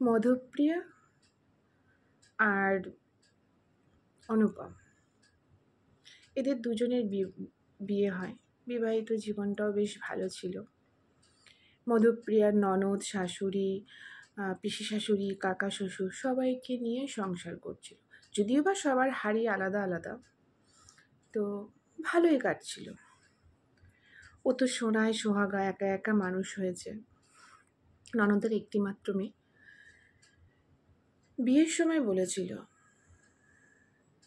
মধুপ্রিয়া আর অনুপম, এদের দুজনের বিয়ে হয়। বিবাহিত জীবনটাও বেশ ভালো ছিল। মধুপ্রিয়ার ননদ, শাশুড়ি, পিসি শাশুড়ি, কাকা শ্বশুর সবাইকে নিয়ে সংসার করছিল। যদিও বা সবার হাড়ি আলাদা আলাদা, তো ভালোই কাটছিল। ও তো সোনায় সোহাগা, একা একা মানুষ হয়েছে। ননদের একটি মাত্র মেয়ে। বিয়ের সময় বলেছিল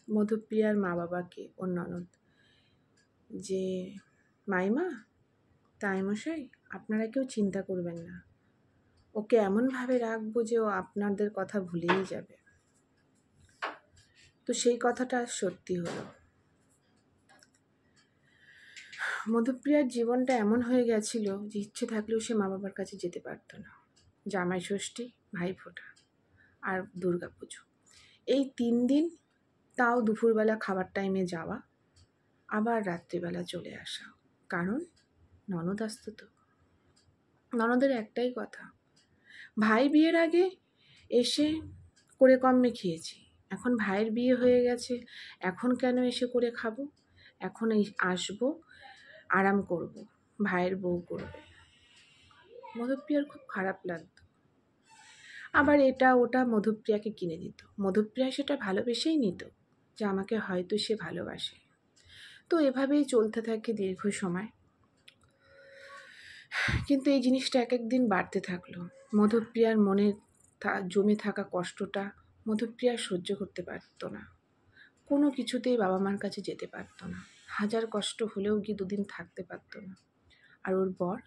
মধুপ্রিয়ার মা বাবাকে, ওর ননদ, যে মাইমা, তাইমশাই, আপনারা কেউ চিন্তা করবেন না, ওকে এমনভাবে রাখবো যে ও আপনাদের কথা ভুলেই যাবে। তো সেই কথাটা সত্যি হলো। মধুপ্রিয়ার জীবনটা এমন হয়ে গেছিল যে ইচ্ছে থাকলেও সে মা বাবার কাছে যেতে পারতো না। জামাই ষষ্ঠী, ভাইফোঁটা আর দুর্গাপুজো, এই 3 দিন, তাও দুপুরবেলা খাবার টাইমে যাওয়া, আবার রাত্রিবেলা চলে আসা। কারণ ননদ আসতো তো। ননদের একটাই কথা, ভাই বিয়ের আগে এসে করে কমে খেয়েছি, এখন ভাইয়ের বিয়ে হয়ে গেছে, এখন কেন এসে করে খাবো? এখন আসবো, আরাম করব, ভাইয়ের বউ করবে। মধুপ্রিয়ার খুব খারাপ লাগতো। আবার এটা ওটা মধুপ্রিয়াকে কিনে দিত। মধুপ্রিয়া সেটা ভালোবেসেই নিত যে আমাকে হয়তো সে ভালোবাসে। তো এভাবেই চলতে থাকে দীর্ঘ সময়। কিন্তু এই জিনিসটা এক একদিন বাড়তে থাকলো। মধুপ্রিয়ার মনে জমে থাকা কষ্টটা মধুপ্রিয়া সহ্য করতে পারতো না। কোনো কিছুতেই বাবা মার কাছে যেতে পারতো না। হাজার কষ্ট হলেও কি 2 দিন থাকতে পারতো না। আর ওর বর,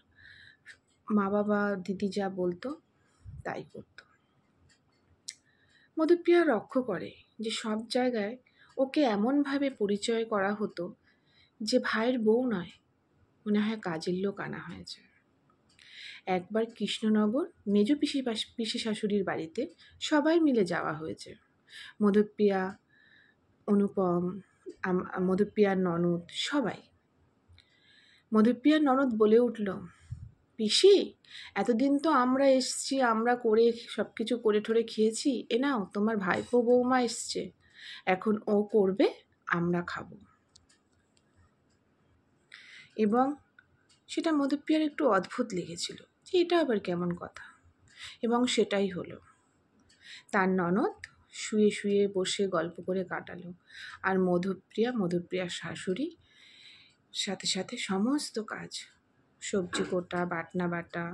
মা বাবা দিদি যা বলতো তাই করতো। মধুপ্রিয়া লক্ষ্য করে যে সব জায়গায় ওকে এমনভাবে পরিচয় করা হতো যে ভাইয়ের বউ নয়, মনে হয় কাজের লোক আনা হয়েছে। একবার কৃষ্ণনগর মেজ পিসি শাশুড়ির বাড়িতে সবাই মিলে যাওয়া হয়েছে। মধুপ্রিয়া, অনুপম, মধুপ্রিয়ার ননদ, সবাই। মধুপ্রিয়ার ননদ বলে উঠল, পিসি, এতদিন তো আমরা এসছি, আমরা করে সব কিছু করে ঠরে খেয়েছি, এ নাও তোমার ভাইপো বৌমা এসছে, এখন ও করবে, আমরা খাবো। এবং সেটা মধুপ্রিয়ার একটু অদ্ভুত লেগেছিল যে এটা আবার কেমন কথা। এবং সেটাই হলো। তার ননদ শুয়ে শুয়ে বসে গল্প করে কাটালো, আর মধুপ্রিয়ার শাশুড়ি সাথে সাথে সমস্ত কাজ, সবজি কোটা, বাটনা বাটা,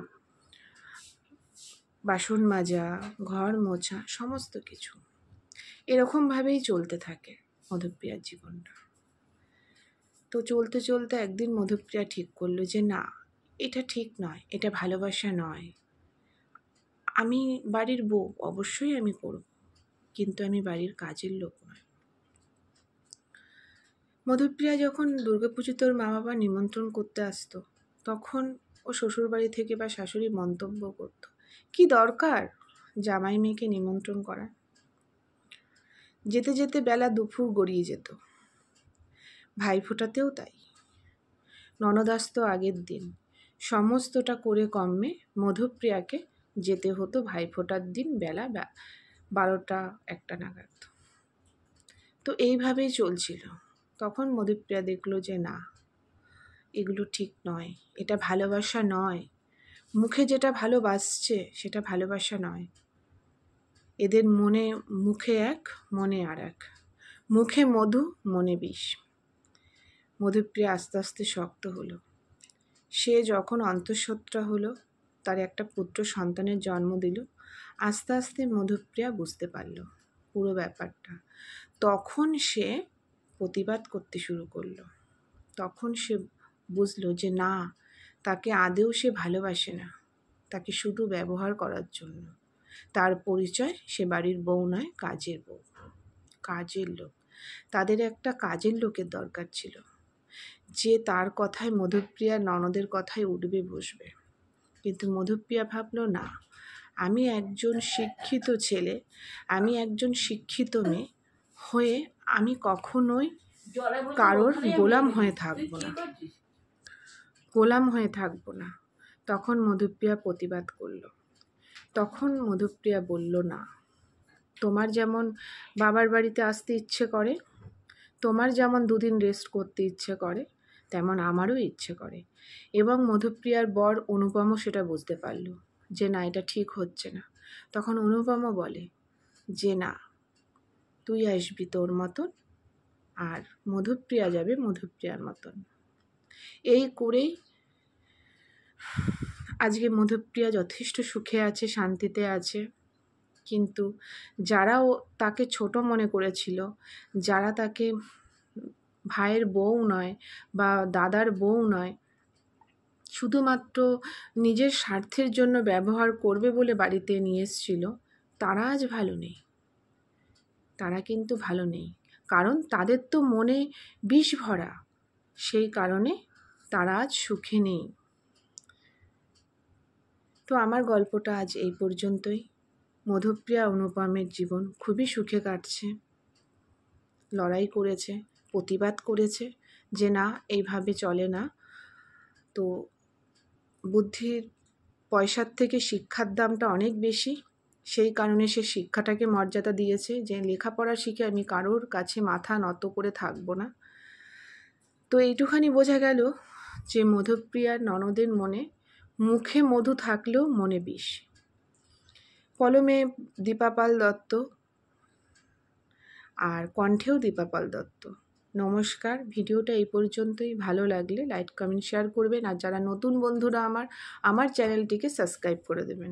বাসন মাজা, ঘর মোছা, সমস্ত কিছু এরকমভাবেই চলতে থাকে মধুপ্রিয়ার জীবনটা। তো চলতে চলতে একদিন মধুপ্রিয়া ঠিক করলো যে না, এটা ঠিক নয়, এটা ভালোবাসা নয়। আমি বাড়ির বউ, অবশ্যই আমি করব, কিন্তু আমি বাড়ির কাজের লোক নয়। মধুপ্রিয়া যখন দুর্গাপুজোতে ওর মা বাবা নিমন্ত্রণ করতে আসতো, তখন ও শ্বশুরবাড়ি থেকে বা শাশুড়ি মন্তব্য করত, কি দরকার জামাই মেয়েকে নিমন্ত্রণ করা। যেতে যেতে বেলা দুপুর গড়িয়ে যেত। ভাইফোঁটাতেও তাই। ননদ আসতো আগের দিন, সমস্তটা করে কমে মধুপ্রিয়াকে যেতে হতো ভাইফোঁটার দিন বেলা 12টা-1টা নাগাদ। তো এইভাবেই চলছিল। তখন মধুপ্রিয়া দেখলো যে না, এগুলো ঠিক নয়, এটা ভালোবাসা নয়। মুখে যেটা ভালোবাসছে সেটা ভালোবাসা নয়। এদের মুখে এক, মনে আর এক। মুখে মধু, মনে বিষ। মধুপ্রিয়া আস্তে আস্তে শক্ত হলো। সে যখন অন্তঃসত্ত্বা হলো, তার একটা পুত্র সন্তানের জন্ম দিল, আস্তে আস্তে মধুপ্রিয়া বুঝতে পারল পুরো ব্যাপারটা। তখন সে প্রতিবাদ করতে শুরু করলো। তখন সে বুঝলো যে না, তাকে আদেও সে ভালোবাসে না, তাকে শুধু ব্যবহার করার জন্য। তার পরিচয় সে বাড়ির বউ নয়, কাজের বউ, কাজের লোক। তাদের একটা কাজের লোকের দরকার ছিল, যে তার কথায় মধুপ্রিয়ার ননদের কথায় উঠবে বসবে। কিন্তু মধুপ্রিয়া ভাবলো না, আমি একজন শিক্ষিত ছেলে, আমি একজন শিক্ষিত মেয়ে হয়ে আমি কখনোই কারোর গোলাম হয়ে থাকবো না। তখন মধুপ্রিয়া প্রতিবাদ করলো। তখন মধুপ্রিয়া বলল, না, তোমার যেমন বাবার বাড়িতে আসতে ইচ্ছে করে, তোমার যেমন 2 দিন রেস্ট করতে ইচ্ছে করে, তেমন আমারও ইচ্ছে করে। এবং মধুপ্রিয়ার বর অনুপমও সেটা বুঝতে পারল যে না, এটা ঠিক হচ্ছে না। তখন অনুপমও বলে যে না, তুই আসবি তোর মতন, আর মধুপ্রিয়া যাবে মধুপ্রিয়ার মতন। এই করেই আজকে মধুপ্রিয়া যথেষ্ট সুখে আছে, শান্তিতে আছে। কিন্তু যারা তাকে ছোট মনে করেছিল, যারা তাকে ভাইয়ের বউ নয় বা দাদার বউ নয়, শুধুমাত্র নিজের স্বার্থের জন্য ব্যবহার করবে বলে বাড়িতে নিয়ে এসেছিল, তারা আজ ভালো নেই। তারা কিন্তু ভালো নেই, কারণ তাদের তো মনে বিষ ভরা, সেই কারণে তারা আজ সুখে নেই। তো আমার গল্পটা আজ এই পর্যন্তই। মধুপ্রিয়া অনুপমের জীবন খুবই সুখে কাটছে। লড়াই করেছে, প্রতিবাদ করেছে যে না, এইভাবে চলে না। তো বুদ্ধির, পয়সার থেকে শিক্ষার দামটা অনেক বেশি, সেই কারণে সে শিক্ষাটাকে মর্যাদা দিয়েছে যে লেখাপড়া শিখে আমি কারোর কাছে মাথা নত করে থাকবো না। তো এইটুখানি বোঝা গেল যে মধুপ্রিয়ার ননদের মনে মুখে মধু থাকলেও মনে বিষ। কলমে দীপা পাল দত্ত আর কণ্ঠেও দীপা পাল দত্ত। নমস্কার, ভিডিওটা এই পর্যন্তই। ভালো লাগলে লাইক, কমেন্ট, শেয়ার করবেন। আর যারা নতুন বন্ধুরা আমার চ্যানেলটিকে সাবস্ক্রাইব করে দেবেন।